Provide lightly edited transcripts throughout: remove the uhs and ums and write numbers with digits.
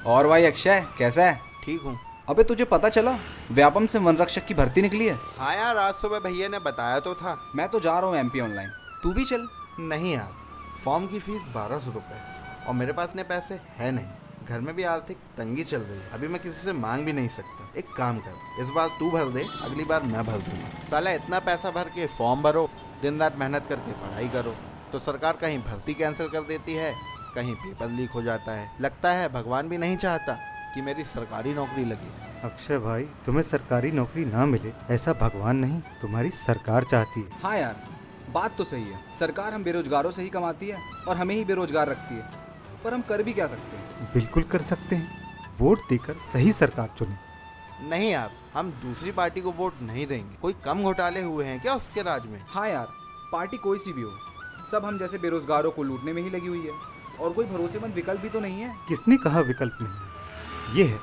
और भाई अक्षय कैसा है? ठीक हूँ। अबे तुझे पता चला व्यापम से वन रक्षक की भर्ती निकली है। हाँ यार, आज सुबह भैया ने बताया तो था। मैं तो जा रहा हूँ एमपी ऑनलाइन, तू भी चल। नहीं यार, फॉर्म की फीस 1200 रुपये और मेरे पास इतने पैसे है नहीं। घर में भी आर्थिक तंगी चल रही है, अभी मैं किसी से मांग भी नहीं सकता। एक काम कर, इस बार तू भर दे, अगली बार मैं भर दूंगा। साला इतना पैसा भर के फॉर्म भरो, दिन रात मेहनत करके पढ़ाई करो, तो सरकार कहीं भर्ती कैंसिल कर देती है, कहीं पेपर लीक हो जाता है। लगता है भगवान भी नहीं चाहता कि मेरी सरकारी नौकरी लगे। अक्षय भाई, तुम्हें सरकारी नौकरी ना मिले ऐसा भगवान नहीं, तुम्हारी सरकार चाहती है। हाँ यार, बात तो सही है। सरकार हम बेरोजगारों से ही कमाती है और हमें ही बेरोजगार रखती है, पर हम कर भी क्या सकते हैं? बिल्कुल कर सकते हैं, वोट देकर सही सरकार चुने। नहीं यार, हम दूसरी पार्टी को वोट नहीं देंगे। कोई कम घोटाले हुए हैं क्या उसके राज में? हाँ यार, पार्टी कोई सी भी हो, सब हम जैसे बेरोजगारों को लूटने में ही लगी हुई है, और कोई भरोसेमंद विकल्प भी तो नहीं है। किसने कहा विकल्प नहीं? ये है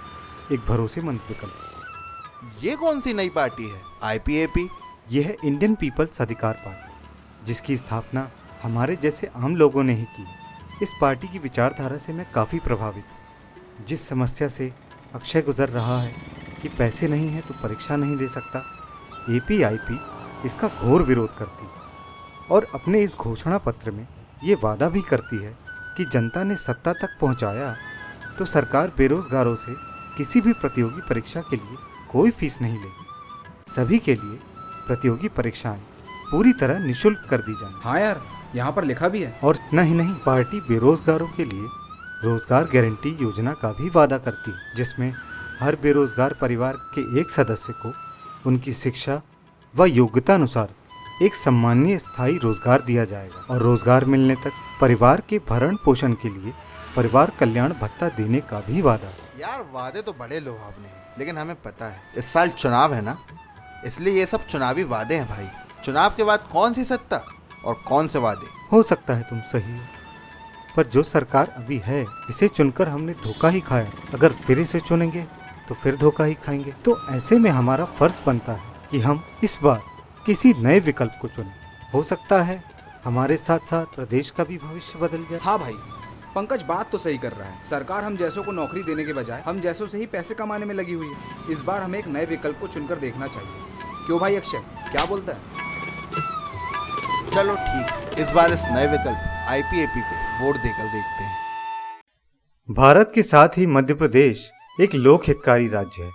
एक भरोसेमंद विकल्प। ये कौन सी नई पार्टी है? IPAP? ये है इंडियन पीपल्स अधिकार पार्टी, जिसकी स्थापना हमारे जैसे आम लोगों ने ही की। इस पार्टी की विचारधारा से मैं काफ़ी प्रभावित हूँ। जिस समस्या से अक्षय गुजर रहा है कि पैसे नहीं है तो परीक्षा नहीं दे सकता, APIP इसका घोर विरोध करती है और अपने इस घोषणा पत्र में ये वादा भी करती है कि जनता ने सत्ता तक पहुंचाया तो सरकार बेरोजगारों से किसी भी प्रतियोगी परीक्षा के लिए कोई फीस नहीं लेगी। सभी के लिए प्रतियोगी परीक्षाएं पूरी तरह निःशुल्क कर दी जाएं। हाँ यार, यहाँ पर लिखा भी है। और इतना ही नहीं, पार्टी बेरोजगारों के लिए रोजगार गारंटी योजना का भी वादा करती है, जिसमें हर बेरोजगार परिवार के एक सदस्य को उनकी शिक्षा व योग्यता अनुसार एक सम्मानीय स्थायी रोजगार दिया जाएगा और रोजगार मिलने तक परिवार के भरण पोषण के लिए परिवार कल्याण भत्ता देने का भी वादा। यार वादे तो बड़े लुभावने हैं, लेकिन हमें पता है इस साल चुनाव है ना, इसलिए ये सब चुनावी वादे हैं भाई। चुनाव के बाद कौन सी सत्ता और कौन से वादे? हो सकता है तुम सही हो, पर जो सरकार अभी है इसे चुनकर हमने धोखा ही खाया। अगर फिर इसे चुनेंगे तो फिर धोखा ही खाएंगे। तो ऐसे में हमारा फर्ज बनता है कि हम इस बार किसी नए विकल्प को चुनें। हो सकता है हमारे साथ साथ प्रदेश का भी भविष्य बदल जाए। हाँ भाई, पंकज बात तो सही कर रहा है। सरकार हम जैसों को नौकरी देने के बजाय हम जैसों से ही पैसे कमाने में लगी हुई है। इस बार हमें एक नए विकल्प को चुनकर देखना चाहिए। क्यों भाई अक्षय, क्या बोलता है? चलो ठीक, इस बार इस नए विकल्प IPAP को वोट देकर देखते हैं। भारत के साथ ही मध्य प्रदेश एक लोक हितकारी राज्य है,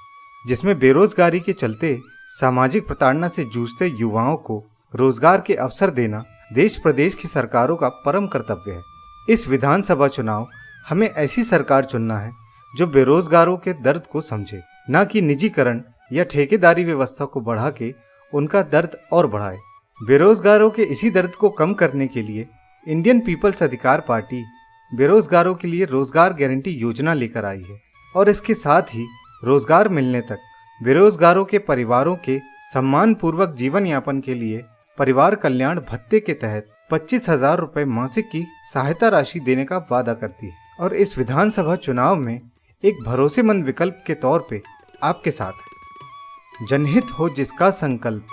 जिसमें बेरोजगारी के चलते सामाजिक प्रताड़ना से जूझते युवाओं को रोजगार के अवसर देना देश प्रदेश की सरकारों का परम कर्तव्य है। इस विधानसभा चुनाव हमें ऐसी सरकार चुनना है जो बेरोजगारों के दर्द को समझे, न कि निजीकरण या ठेकेदारी व्यवस्था को बढ़ा के उनका दर्द और बढ़ाए। बेरोजगारों के इसी दर्द को कम करने के लिए इंडियन पीपल्स अधिकार पार्टी बेरोजगारों के लिए रोजगार गारंटी योजना लेकर आई है और इसके साथ ही रोजगार मिलने तक बेरोजगारों के परिवारों के सम्मान पूर्वक जीवन यापन के लिए परिवार कल्याण भत्ते के तहत 25,000 रुपए मासिक की सहायता राशि देने का वादा करती है। और इस विधानसभा चुनाव में एक भरोसेमंद विकल्प के तौर पे आपके साथ है। जनहित हो जिसका संकल्प,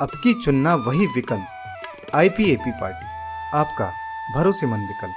अब की चुनना वही विकल्प। IPAP पार्टी, आपका भरोसेमंद विकल्प।